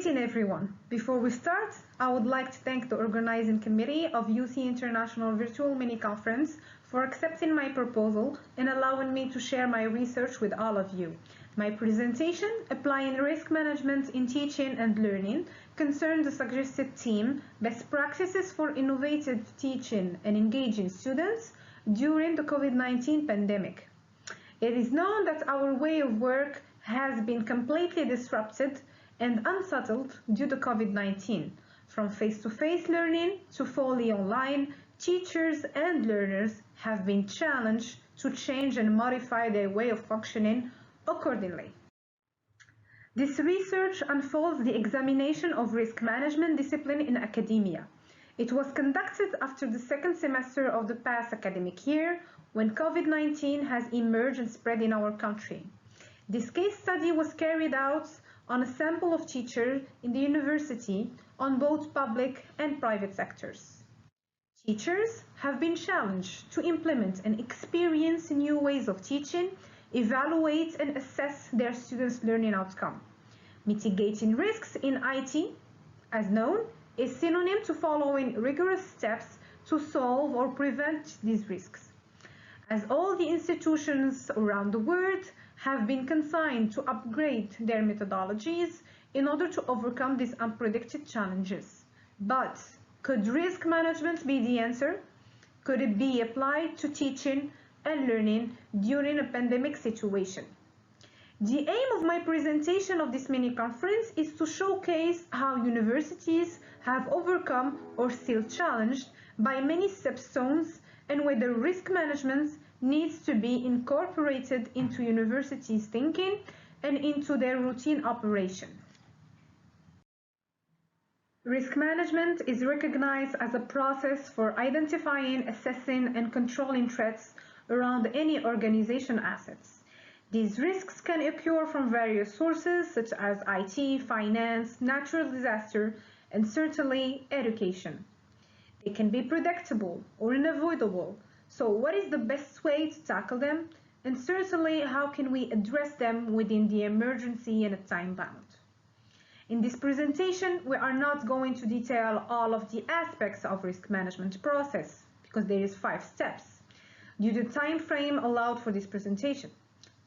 Greeting everyone. Before we start, I would like to thank the organizing committee of UC International Virtual Mini Conference for accepting my proposal and allowing me to share my research with all of you. My presentation, Applying Risk Management in Teaching and Learning, concerns the suggested theme, Best Practices for Innovative Teaching and Engaging Students during the COVID-19 pandemic. It is known that our way of work has been completely disrupted and unsettled due to COVID-19. From face-to-face learning to fully online, teachers and learners have been challenged to change and modify their way of functioning accordingly. This research unfolds the examination of risk management discipline in academia. It was conducted after the second semester of the past academic year, when COVID-19 has emerged and spread in our country. This case study was carried out on a sample of teachers in the university on both public and private sectors. Teachers have been challenged to implement and experience new ways of teaching, evaluate and assess their students' learning outcome. Mitigating risks in IT, as known, is synonym to following rigorous steps to solve or prevent these risks. As all the institutions around the world have been consigned to upgrade their methodologies in order to overcome these unpredicted challenges. But could risk management be the answer? Could it be applied to teaching and learning during a pandemic situation? The aim of my presentation of this mini conference is to showcase how universities have overcome or still challenged by many stepstones and whether risk management needs to be incorporated into universities' thinking and into their routine operation. Risk management is recognized as a process for identifying, assessing, and controlling threats around any organization assets. These risks can occur from various sources such as IT, finance, natural disaster, and certainly education. They can be predictable or unavoidable. So what is the best way to tackle them? And certainly, how can we address them within the emergency and a time bound? In this presentation, we are not going to detail all of the aspects of risk management process because there is 5 steps due to time frame allowed for this presentation.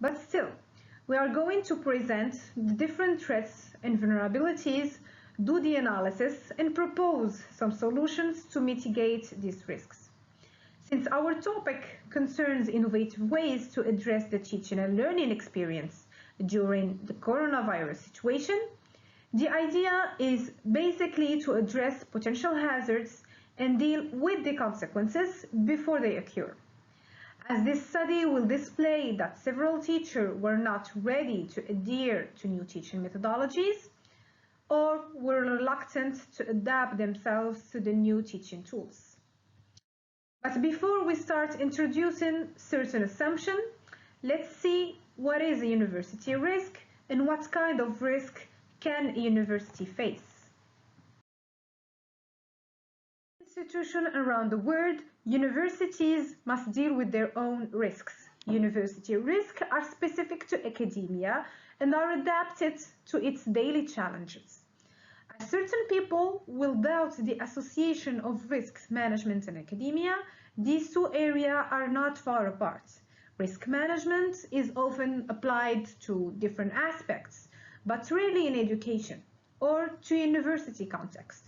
But still, we are going to present the different threats and vulnerabilities, do the analysis, and propose some solutions to mitigate these risks. Since our topic concerns innovative ways to address the teaching and learning experience during the coronavirus situation, the idea is basically to address potential hazards and deal with the consequences before they occur. As this study will display that several teachers were not ready to adhere to new teaching methodologies or were reluctant to adapt themselves to the new teaching tools. But before we start introducing certain assumptions, let's see what is a university risk and what kind of risk can a university face. Institutions around the world, universities must deal with their own risks. University risks are specific to academia and are adapted to its daily challenges. As certain people will doubt the association of risk management and academia, these two areas are not far apart. Risk management is often applied to different aspects, but rarely in education or to university context.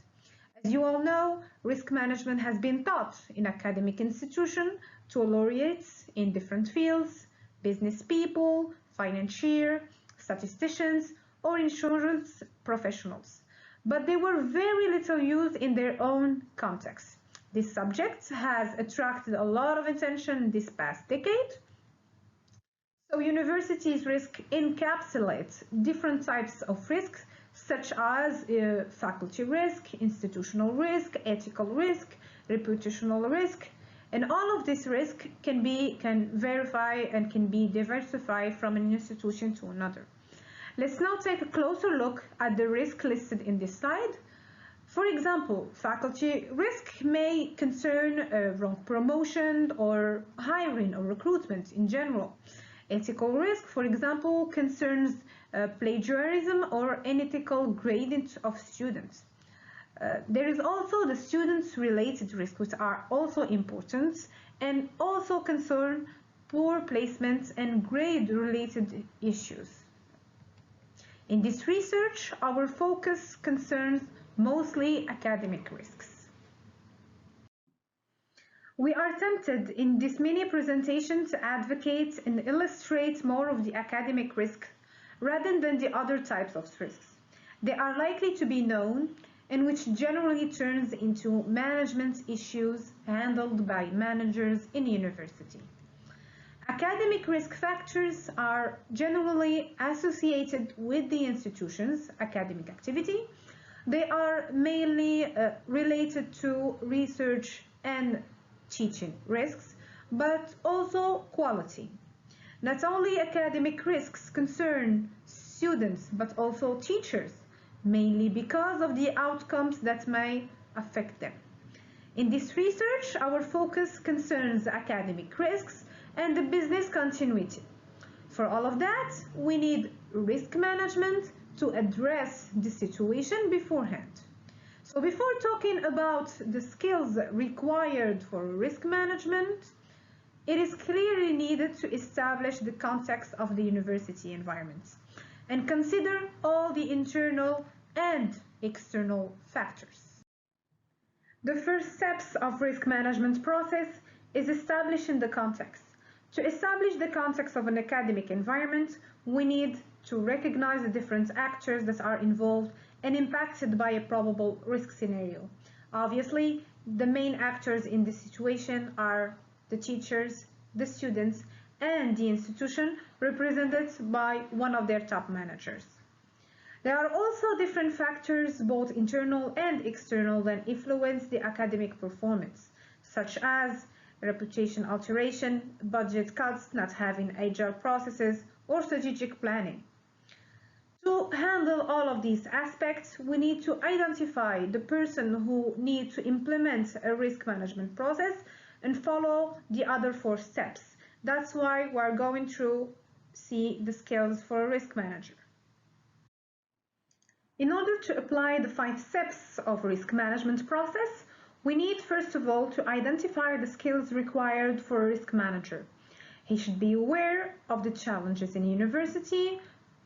As you all know, risk management has been taught in academic institutions to laureates in different fields, business people, financiers, statisticians, or insurance professionals. But they were very little used in their own context. This subject has attracted a lot of attention this past decade. So universities' risk encapsulate different types of risks, such as faculty risk, institutional risk, ethical risk, reputational risk, and all of this risk can verify and can be diversified from an institution to another. Let's now take a closer look at the risk listed in this slide. For example, faculty risk may concern wrong promotion or hiring or recruitment in general. Ethical risk, for example, concerns plagiarism, or unethical grading of students. There is also the students related risks, which are also important and also concern poor placements and grade related issues. In this research, our focus concerns mostly academic risks. We are tempted in this mini presentation to advocate and illustrate more of the academic risk rather than the other types of risks. They are likely to be known and which generally turns into management issues handled by managers in university. Academic risk factors are generally associated with the institution's academic activity. They are mainly related to research and teaching risks, but also quality. Not only academic risks concern students, but also teachers, mainly because of the outcomes that may affect them. In this research, our focus concerns academic risks and the business continuity. For all of that, we need risk management to address the situation beforehand. So before talking about the skills required for risk management, it is clearly needed to establish the context of the university environment and consider all the internal and external factors. The first steps of risk management process is establishing the context. To establish the context of an academic environment, we need to recognize the different actors that are involved and impacted by a probable risk scenario. Obviously, the main actors in this situation are the teachers, the students, and the institution represented by one of their top managers. There are also different factors, both internal and external, that influence the academic performance, such as reputation alteration, budget cuts, not having agile processes, or strategic planning. To handle all of these aspects, we need to identify the person who needs to implement a risk management process and follow the other 4 steps. That's why we're going to see the skills for a risk manager. In order to apply the 5 steps of risk management process, we need first of all to identify the skills required for a risk manager. He should be aware of the challenges in university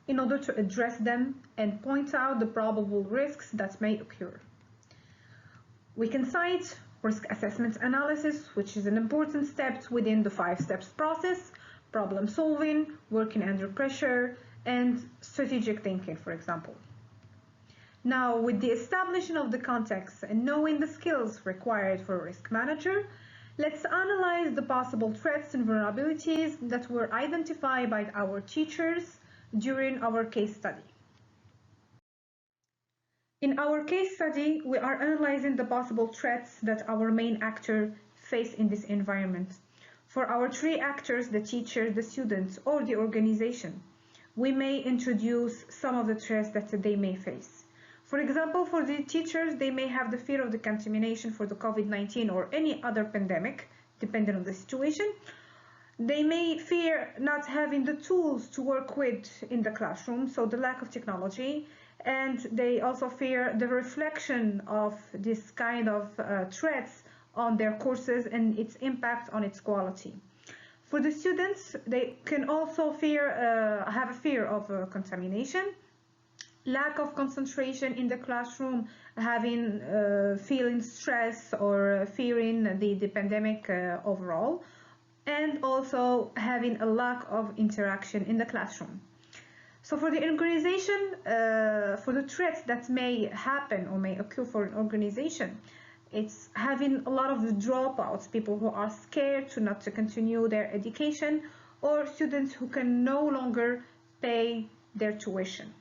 in order to address them and point out the probable risks that may occur. We can cite risk assessment analysis, which is an important step within the 5 steps process, problem solving, working under pressure, and strategic thinking, for example. Now, with the establishment of the context and knowing the skills required for a risk manager, let's analyze the possible threats and vulnerabilities that were identified by our teachers during our case study. In our case study, we are analyzing the possible threats that our main actor face in this environment. For our 3 actors, the teacher, the students, or the organization, we may introduce some of the threats that they may face. For example, for the teachers, they may have the fear of the contamination for the COVID-19 or any other pandemic, depending on the situation. They may fear not having the tools to work with in the classroom, so the lack of technology, and they also fear the reflection of this kind of threats on their courses and its impact on its quality. For the students, they can also have a fear of contamination, lack of concentration in the classroom, having feeling stress or fearing the pandemic overall, and also having a lack of interaction in the classroom. So for the organization, for the threats that may happen or may occur for an organization, it's having a lot of dropouts, people who are scared not to continue their education, or students who can no longer pay their tuition.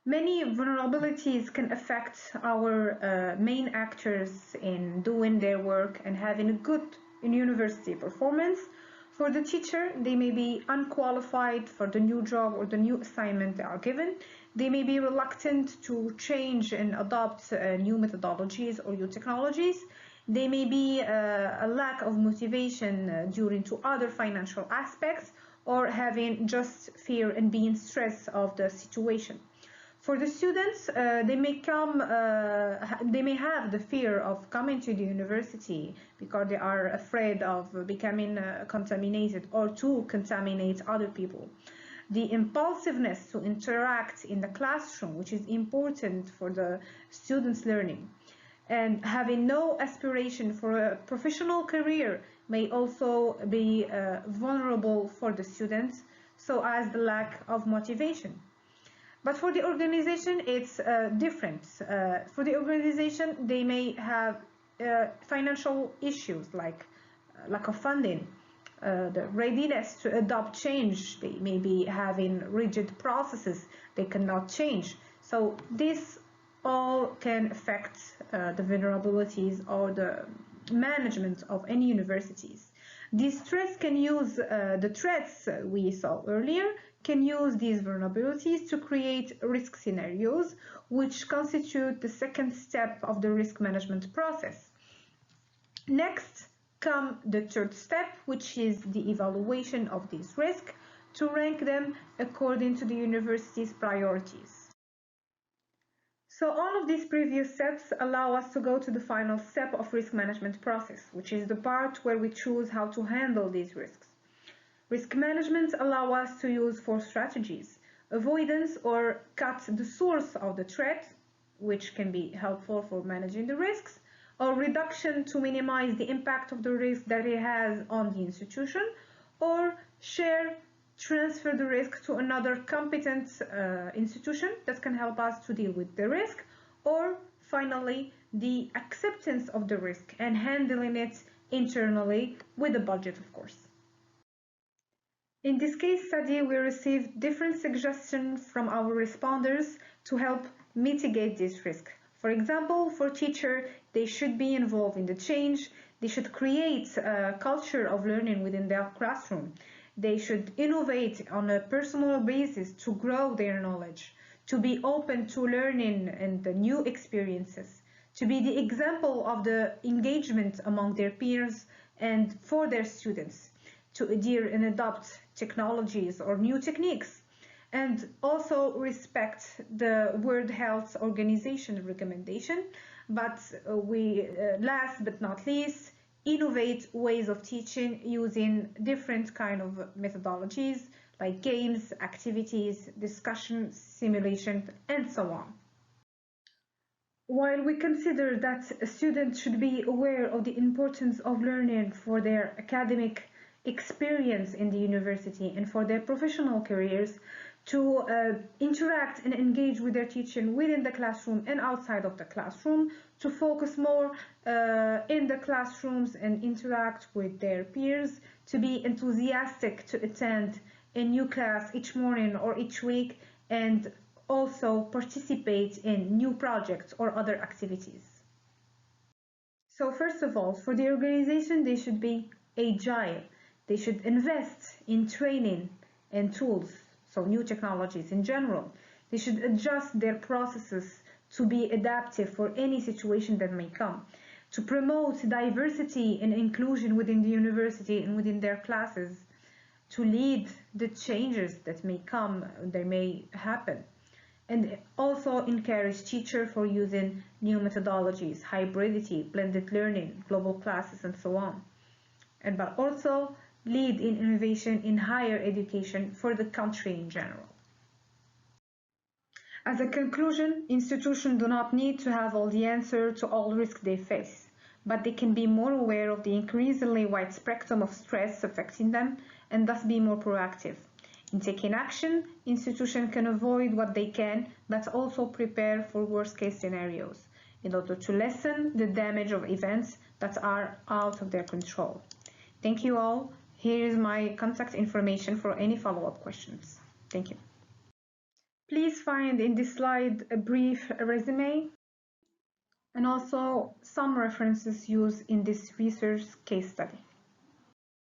Many vulnerabilities can affect our main actors in doing their work and having a good university performance. For the teacher, they may be unqualified for the new job or the new assignment they are given. They may be reluctant to change and adopt new methodologies or new technologies. They may be a lack of motivation due to other financial aspects, or having just fear and being stressed of the situation. For the students, they may have the fear of coming to the university because they are afraid of becoming contaminated or to contaminate other people. The impulsiveness to interact in the classroom, which is important for the students' learning, and having no aspiration for a professional career may also be vulnerable for the students, so as the lack of motivation. But for the organization, it's different. For the organization, they may have financial issues like lack of funding, the readiness to adopt change. They may be having rigid processes they cannot change. So this all can affect the vulnerabilities or the management of any universities. These threats can use the threats we saw earlier, can use these vulnerabilities to create risk scenarios, which constitute the second step of the risk management process. Next come the third step, which is the evaluation of these risks to rank them according to the university's priorities. So all of these previous steps allow us to go to the final step of risk management process, which is the part where we choose how to handle these risks. Risk management allows us to use 4 strategies: avoidance or cut the source of the threat, which can be helpful for managing the risks, or reduction to minimize the impact of the risk that it has on the institution, or share, transfer the risk to another competent institution that can help us to deal with the risk, or finally, the acceptance of the risk and handling it internally with a budget, of course. In this case study, we received different suggestions from our responders to help mitigate this risk. For example, for teachers, they should be involved in the change. They should create a culture of learning within their classroom. They should innovate on a personal basis to grow their knowledge, to be open to learning and the new experiences, to be the example of the engagement among their peers and for their students, to adhere and adopt technologies or new techniques, and also respect the World Health Organization recommendation, but last but not least, innovate ways of teaching using different kind of methodologies like games, activities, discussion, simulation, and so on. While we consider that a student should be aware of the importance of learning for their academic experience in the university and for their professional careers, to interact and engage with their teaching within the classroom and outside of the classroom, to focus more in the classrooms and interact with their peers, to be enthusiastic to attend a new class each morning or each week, and also participate in new projects or other activities. So first of all, for the organization, they should be agile. They should invest in training and tools, so new technologies in general. They should adjust their processes to be adaptive for any situation that may come, to promote diversity and inclusion within the university and within their classes, to lead the changes that may come, that may happen, and also encourage teachers for using new methodologies, hybridity, blended learning, global classes, and so on. And but also lead in innovation in higher education for the country in general. As a conclusion, institutions do not need to have all the answer to all risks they face, but they can be more aware of the increasingly wide spectrum of stress affecting them and thus be more proactive. In taking action, institutions can avoid what they can, but also prepare for worst-case scenarios in order to lessen the damage of events that are out of their control. Thank you all. Here is my contact information for any follow-up questions. Thank you. Please find in this slide a brief resume and also some references used in this research case study.